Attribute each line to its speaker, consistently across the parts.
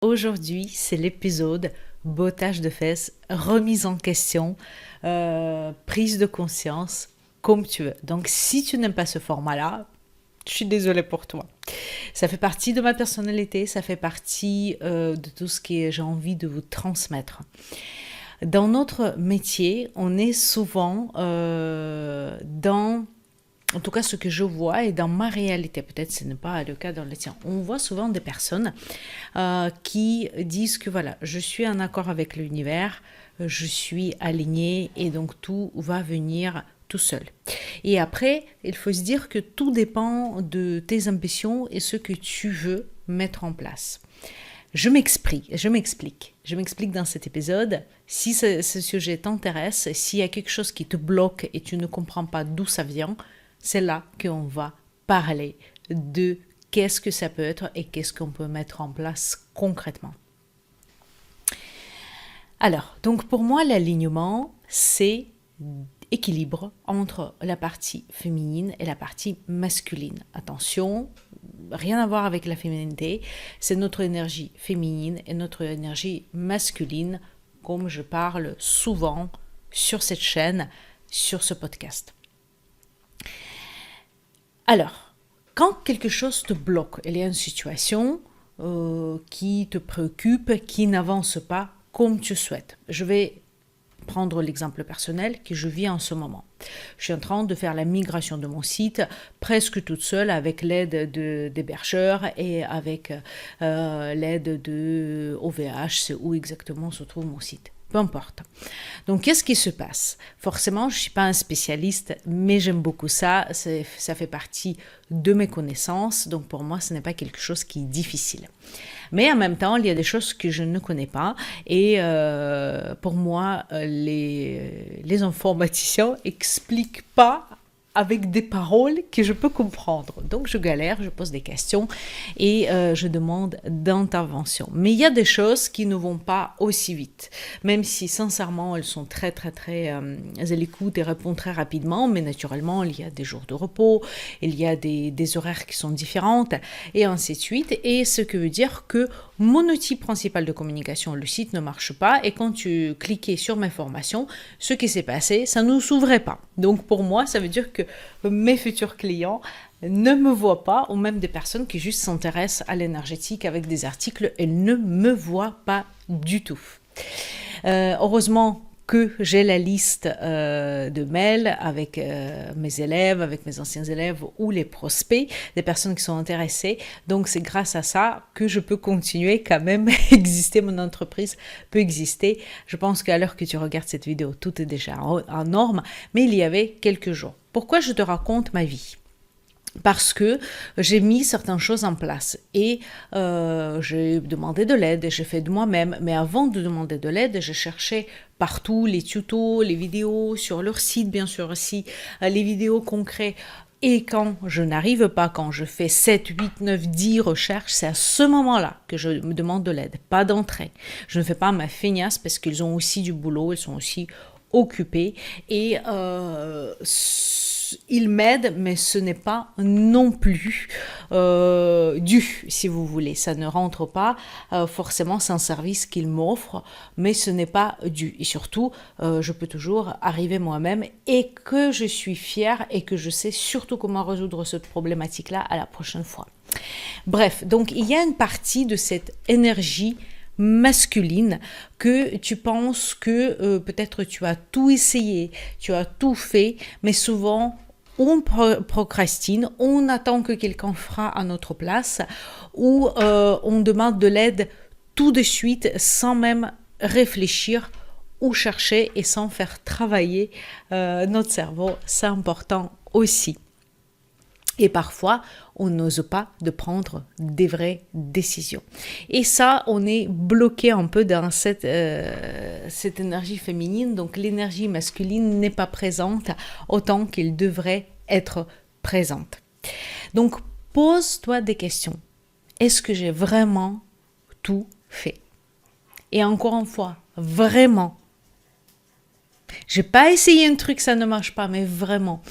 Speaker 1: Aujourd'hui, c'est l'épisode bottage de fesses, remise en question, prise de conscience, comme tu veux. Donc, si tu n'aimes pas ce format-là, je suis désolée pour toi. Ça fait partie de ma personnalité, ça fait partie de tout ce que j'ai envie de vous transmettre. Dans notre métier, on est souvent en tout cas ce que je vois et dans ma réalité, peut-être ce n'est pas le cas dans le tien, on voit souvent des personnes qui disent que voilà, je suis en accord avec l'univers, je suis alignée et donc tout va venir tout seul. Et après, il faut se dire que tout dépend de tes ambitions et ce que tu veux mettre en place. Je m'explique dans cet épisode. Si ce sujet t'intéresse, s'il y a quelque chose qui te bloque et tu ne comprends pas d'où ça vient, c'est là qu'on va parler de qu'est-ce que ça peut être et qu'est-ce qu'on peut mettre en place concrètement. Alors, donc pour moi, l'alignement, c'est équilibre entre la partie féminine et la partie masculine. Attention, rien à voir avec la féminité, c'est notre énergie féminine et notre énergie masculine, comme je parle souvent sur cette chaîne, sur ce podcast. Alors, quand quelque chose te bloque, il y a une situation qui te préoccupe, qui n'avance pas comme tu souhaites. Je vais prendre l'exemple personnel que je vis en ce moment. Je suis en train de faire la migration de mon site presque toute seule avec l'aide d'hébergeurs et avec l'aide de OVH, c'est où exactement se trouve mon site. Peu importe. Donc, qu'est-ce qui se passe? Forcément, je ne suis pas un spécialiste, mais j'aime beaucoup ça. Ça fait partie de mes connaissances. Donc, pour moi, ce n'est pas quelque chose qui est difficile. Mais en même temps, il y a des choses que je ne connais pas. Et pour moi, les informaticiens n'expliquent pas avec des paroles que je peux comprendre. Donc je galère, je pose des questions et je demande d'intervention. Mais il y a des choses qui ne vont pas aussi vite, même si sincèrement elles sont très elles écoutent et répondent très rapidement, mais naturellement il y a des jours de repos, il y a des horaires qui sont différentes et ainsi de suite. Et ce que veut dire que mon outil principal de communication, le site, ne marche pas et quand tu cliquais sur mes formations, ce qui s'est passé, ça ne s'ouvrait pas. Donc pour moi, ça veut dire que mes futurs clients ne me voient pas, ou même des personnes qui juste s'intéressent à l'énergétique avec des articles, elles ne me voient pas du tout. Heureusement que j'ai la liste de mails avec mes élèves, avec mes anciens élèves ou les prospects, des personnes qui sont intéressées. Donc c'est grâce à ça que je peux continuer quand même exister, mon entreprise peut exister. Je pense qu'à l'heure que tu regardes cette vidéo, tout est déjà en norme, mais il y avait quelques jours. Pourquoi je te raconte ma vie ? Parce que j'ai mis certaines choses en place et j'ai demandé de l'aide, j'ai fait de moi-même, mais avant de demander de l'aide, j'ai cherché partout les tutos, les vidéos, sur leur site bien sûr aussi, les vidéos concrètes. Et quand je n'arrive pas, quand je fais 7, 8, 9, 10 recherches, c'est à ce moment-là que je me demande de l'aide, pas d'entrée. Je ne fais pas ma feignasse parce qu'ils ont aussi du boulot, ils sont aussi occupés et il m'aide, mais ce n'est pas non plus dû, si vous voulez. Ça ne rentre pas. Forcément, c'est un service qu'il m'offre, mais ce n'est pas dû. Et surtout, je peux toujours arriver moi-même et que je suis fière et que je sais surtout comment résoudre cette problématique-là à la prochaine fois. Bref, donc il y a une partie de cette énergie masculine que tu penses que peut-être tu as tout essayé, tu as tout fait, mais souvent on procrastine, on attend que quelqu'un fera à notre place ou on demande de l'aide tout de suite sans même réfléchir ou chercher et sans faire travailler notre cerveau. C'est important aussi. Et parfois, on n'ose pas de prendre des vraies décisions. Et ça, on est bloqué un peu dans cette énergie féminine. Donc, l'énergie masculine n'est pas présente autant qu'elle devrait être présente. Donc, pose-toi des questions. Est-ce que j'ai vraiment tout fait? Et encore une fois, vraiment. J'ai pas essayé un truc, ça ne marche pas, mais vraiment.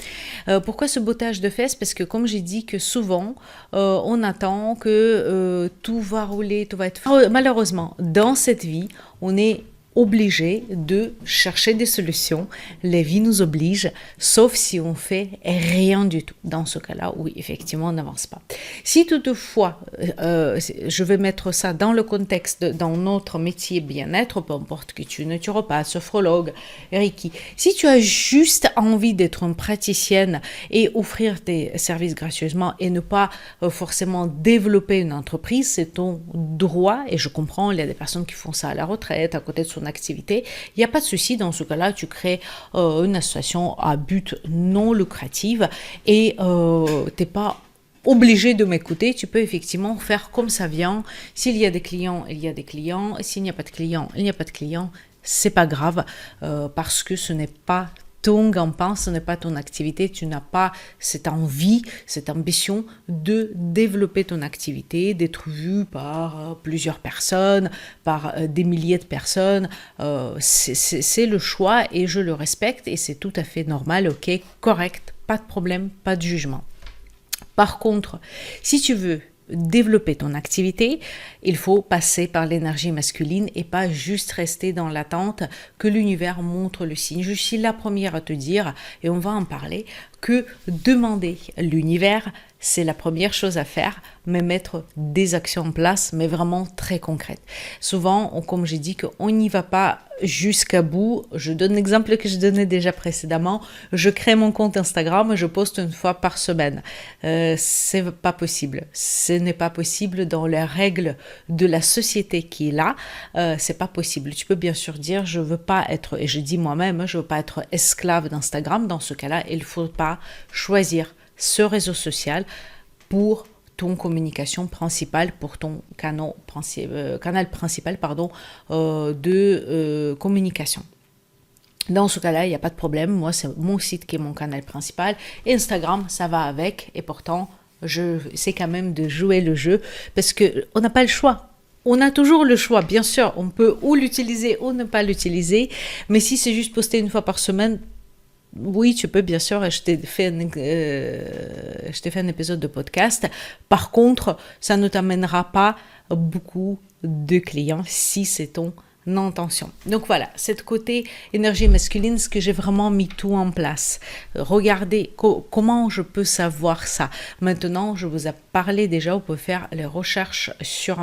Speaker 1: Pourquoi ce bottage de fesses? Parce que comme j'ai dit que souvent, on attend que tout va rouler, tout va être... Malheureusement, dans cette vie, on est obligé de chercher des solutions. La vie nous oblige, sauf si on fait rien du tout. Dans ce cas-là, oui, effectivement, on n'avance pas. Si toutefois, je vais mettre ça dans le contexte, dans notre métier bien-être, peu importe que tu es naturopathe, sophrologue, Reiki, si tu as juste envie d'être une praticienne et offrir tes services gracieusement et ne pas forcément développer une entreprise, c'est ton droit, et je comprends, il y a des personnes qui font ça à la retraite, à côté de son activité, il n'y a pas de souci. Dans ce cas-là, tu crées une association à but non lucratif et tu n'es pas obligé de m'écouter. Tu peux effectivement faire comme ça vient. S'il y a des clients, il y a des clients. S'il n'y a pas de clients, il n'y a pas de clients. C'est pas grave parce que ce n'est pas ton gagne-pain, ce n'est pas ton activité, tu n'as pas cette envie, cette ambition de développer ton activité, d'être vu par plusieurs personnes, par des milliers de personnes. C'est le choix et je le respecte et c'est tout à fait normal, ok, correct, pas de problème, pas de jugement. Par contre, si tu veux développer ton activité, il faut passer par l'énergie masculine et pas juste rester dans l'attente que l'univers montre le signe. Je suis la première à te dire, et on va en parler, que demander l'univers, c'est la première chose à faire, mais mettre des actions en place, mais vraiment très concrètes. Souvent, comme j'ai dit, qu'on n'y va pas jusqu'à bout. Je donne l'exemple que je donnais déjà précédemment. Je crée mon compte Instagram, je poste une fois par semaine. C'est pas possible. Ce n'est pas possible dans les règles de la société qui est là. C'est pas possible. Tu peux bien sûr dire, je veux pas être, et je dis moi-même, je veux pas être esclave d'Instagram. Dans ce cas-là, il faut pas choisir ce réseau social pour ton communication principale, pour ton canal principal de communication. Dans ce cas-là, il n'y a pas de problème. Moi, c'est mon site qui est mon canal principal. Instagram, ça va avec. Et pourtant, je sais quand même de jouer le jeu parce qu'on n'a pas le choix. On a toujours le choix, bien sûr. On peut ou l'utiliser ou ne pas l'utiliser. Mais si c'est juste poster une fois par semaine, oui, tu peux, bien sûr, je t'ai fait un épisode de podcast. Par contre, ça ne t'amènera pas beaucoup de clients si c'est ton intention. Donc voilà, cette côté énergie masculine, ce que j'ai vraiment mis tout en place. Regardez comment je peux savoir ça. Maintenant, je vous ai parlé déjà, vous pouvez faire les recherches sur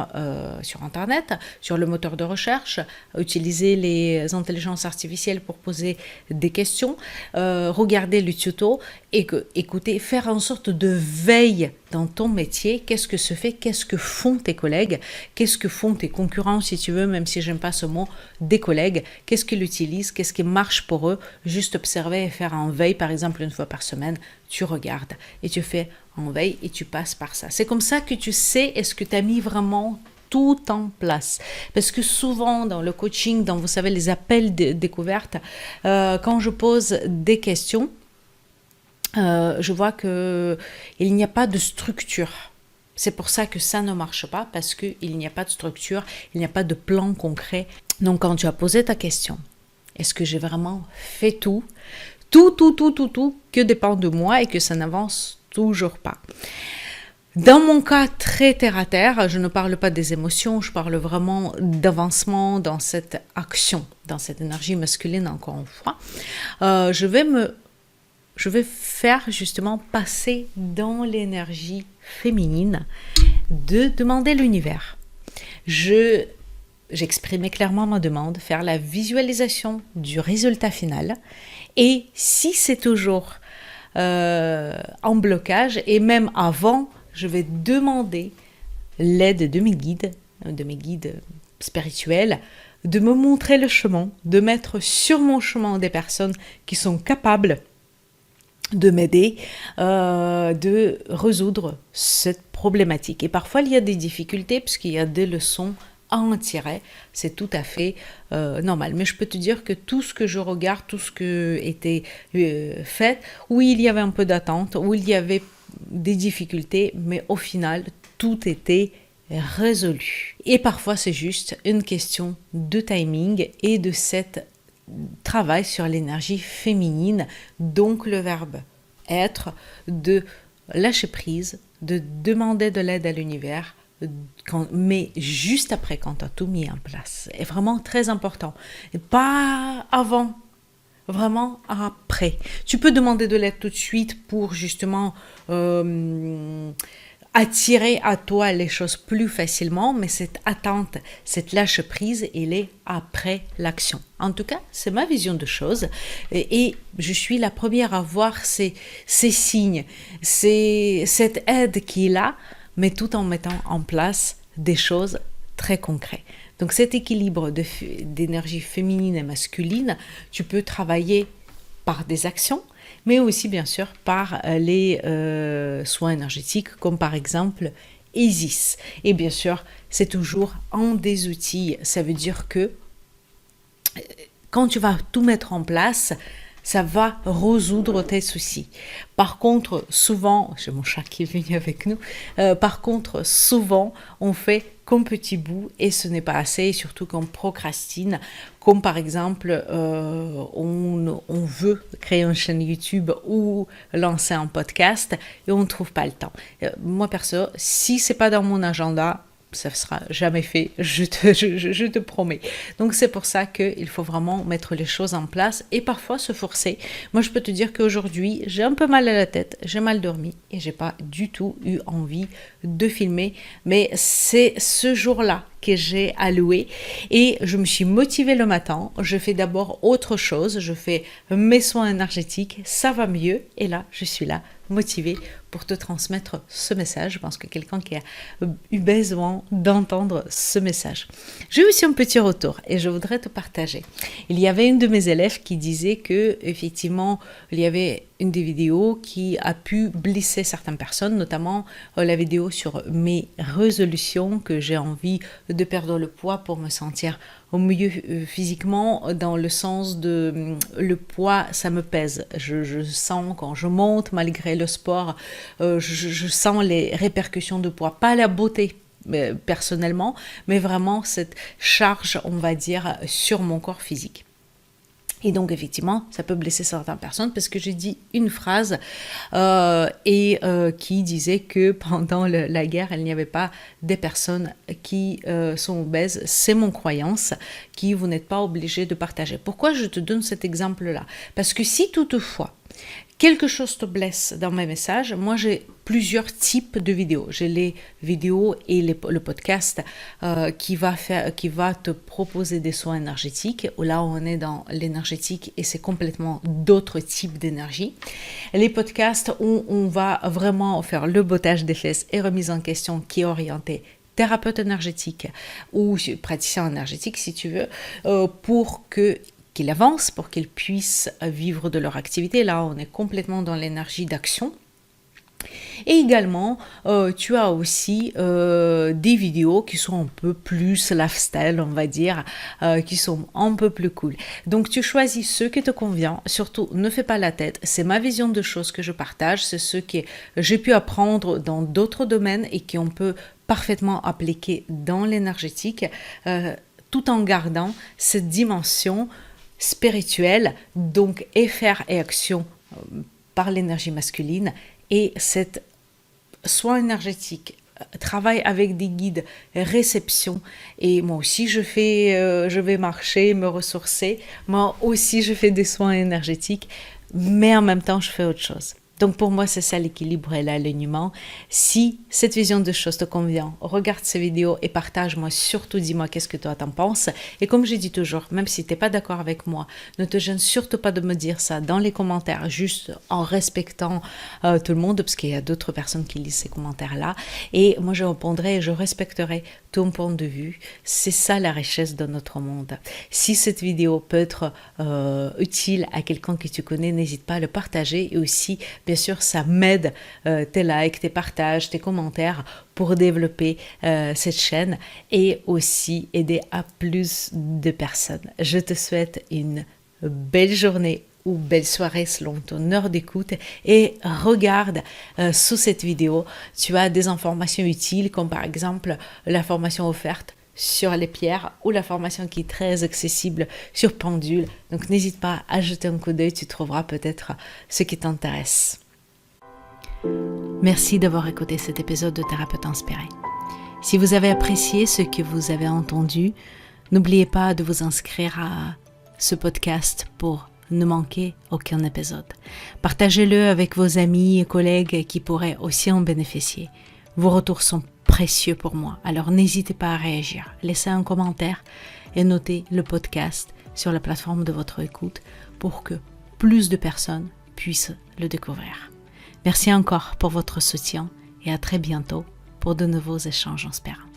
Speaker 1: Internet, sur le moteur de recherche, utiliser les intelligences artificielles pour poser des questions, regarder le tuto et écouter, faire en sorte de veille dans ton métier. Qu'est-ce que se fait, qu'est-ce que font tes collègues, qu'est-ce que font tes concurrents, si tu veux, même si j'aime pas ce mot, des collègues, qu'est-ce qu'ils utilisent, qu'est-ce qui marche pour eux, juste observer et faire en veille, par exemple une fois par semaine, tu regardes et tu fais en veille et tu passes par ça. C'est comme ça que tu sais est-ce que tu as mis vraiment tout en place. Parce que souvent dans le coaching, dans, vous savez, les appels de découverte, quand je pose des questions, je vois qu'il n'y a pas de structure. C'est pour ça que ça ne marche pas, parce qu'il n'y a pas de structure, il n'y a pas de plan concret. Donc quand tu as posé ta question, est-ce que j'ai vraiment fait tout, que dépend de moi et que ça n'avance toujours pas? Dans mon cas très terre à terre, je ne parle pas des émotions, je parle vraiment d'avancement dans cette action, dans cette énergie masculine encore une fois. Je vais faire justement passer dans l'énergie féminine de demander l'univers. J'exprimais clairement ma demande, faire la visualisation du résultat final. Et si c'est toujours en blocage, et même avant, je vais demander l'aide de mes guides spirituels, de me montrer le chemin, de mettre sur mon chemin des personnes qui sont capables de m'aider, de résoudre cette problématique. Et parfois, il y a des difficultés puisqu'il y a des leçons à en tirer. C'est tout à fait normal. Mais je peux te dire que tout ce que je regarde, tout ce qui était fait, oui, il y avait un peu d'attente, oui, il y avait des difficultés, mais au final, tout était résolu. Et parfois, c'est juste une question de timing et de cette travaille sur l'énergie féminine, donc le verbe être, de lâcher prise, de demander de l'aide à l'univers, mais juste après quand tu as tout mis en place. C'est vraiment très important. Et pas avant, vraiment après. Tu peux demander de l'aide tout de suite pour justement attirer à toi les choses plus facilement, mais cette attente, cette lâche prise, elle est après l'action. En tout cas, c'est ma vision de choses et je suis la première à voir ces signes, cette aide qui est là, mais tout en mettant en place des choses très concrètes. Donc cet équilibre d'énergie féminine et masculine, tu peux travailler par des actions, mais aussi bien sûr par les soins énergétiques comme par exemple Isis. Et bien sûr, c'est toujours un des outils. Ça veut dire que quand tu vas tout mettre en place, ça va résoudre tes soucis. Par contre, souvent, j'ai mon chat qui est venu avec nous, par contre, souvent, on fait qu'un petit bout et ce n'est pas assez, et surtout qu'on procrastine, comme par exemple, on veut créer une chaîne YouTube ou lancer un podcast et on ne trouve pas le temps. Moi, perso, si c'est pas dans mon agenda, ça ne sera jamais fait, je te promets. Donc c'est pour ça qu'il faut vraiment mettre les choses en place et parfois se forcer. Moi je peux te dire qu'aujourd'hui j'ai un peu mal à la tête, j'ai mal dormi et j'ai pas du tout eu envie de filmer. Mais c'est ce jour-là que j'ai alloué et je me suis motivée le matin. Je fais d'abord autre chose, je fais mes soins énergétiques, ça va mieux et là je suis là motivée pour te transmettre ce message. Je pense que quelqu'un qui a eu besoin d'entendre ce message. J'ai aussi un petit retour et je voudrais te partager. Il y avait une de mes élèves qui disait que effectivement il y avait une des vidéos qui a pu blesser certaines personnes, notamment la vidéo sur mes résolutions, que j'ai envie de perdre le poids pour me sentir au mieux physiquement, dans le sens de le poids, ça me pèse. Je sens quand je monte, malgré le sport, je sens les répercussions de poids, pas la beauté personnellement, mais vraiment cette charge, on va dire, sur mon corps physique. Et donc, effectivement, ça peut blesser certaines personnes parce que j'ai dit une phrase qui disait que pendant la guerre, il n'y avait pas des personnes qui sont obèses. C'est mon croyance qui vous n'êtes pas obligé de partager. Pourquoi je te donne cet exemple-là? Parce que si toutefois, quelque chose te blesse dans mes messages, moi j'ai plusieurs types de vidéos. J'ai les vidéos et le podcast qui va te proposer des soins énergétiques. Là, on est dans l'énergétique et c'est complètement d'autres types d'énergie. Les podcasts où on va vraiment faire le bottage des fesses et remise en question qui est orienté thérapeute énergétique ou praticien énergétique si tu veux, pour qu'ils avancent, pour qu'ils puissent vivre de leur activité. Là, on est complètement dans l'énergie d'action. Et également, tu as aussi des vidéos qui sont un peu plus lifestyle, on va dire, qui sont un peu plus cool. Donc, tu choisis ce qui te convient. Surtout, ne fais pas la tête. C'est ma vision de choses que je partage. C'est ce que j'ai pu apprendre dans d'autres domaines et qu'on peut parfaitement appliquer dans l'énergétique, tout en gardant cette dimension spirituelle, donc faire et action par l'énergie masculine. Et cette soin énergétique, travail avec des guides, réception. Et moi aussi, je vais marcher, me ressourcer. Moi aussi, je fais des soins énergétiques, mais en même temps, je fais autre chose. Donc pour moi, c'est ça l'équilibre et l'alignement. Si cette vision de choses te convient, regarde ces vidéos et partage-moi, surtout dis-moi qu'est-ce que toi t'en penses. Et comme je dis toujours, même si tu n'es pas d'accord avec moi, ne te gêne surtout pas de me dire ça dans les commentaires, juste en respectant tout le monde, parce qu'il y a d'autres personnes qui lisent ces commentaires-là. Et moi, je répondrai et je respecterai ton point de vue. C'est ça la richesse de notre monde. Si cette vidéo peut être utile à quelqu'un que tu connais, n'hésite pas à le partager. Et aussi, bien sûr, ça m'aide, tes likes, tes partages, tes commentaires pour développer cette chaîne et aussi aider à plus de personnes. Je te souhaite une belle journée ou belle soirée selon ton heure d'écoute et regarde sous cette vidéo, tu as des informations utiles comme par exemple la formation offerte sur les pierres ou la formation qui est très accessible sur Pendule. Donc n'hésite pas à jeter un coup d'œil, tu trouveras peut-être ce qui t'intéresse. Merci d'avoir écouté cet épisode de Thérapeute Inspiré. Si vous avez apprécié ce que vous avez entendu, n'oubliez pas de vous inscrire à ce podcast pour ne manquer aucun épisode. Partagez-le avec vos amis et collègues qui pourraient aussi en bénéficier. Vos retours sont précieux pour moi, alors n'hésitez pas à réagir. Laissez un commentaire et notez le podcast sur la plateforme de votre écoute pour que plus de personnes puissent le découvrir. Merci encore pour votre soutien et à très bientôt pour de nouveaux échanges inspirants.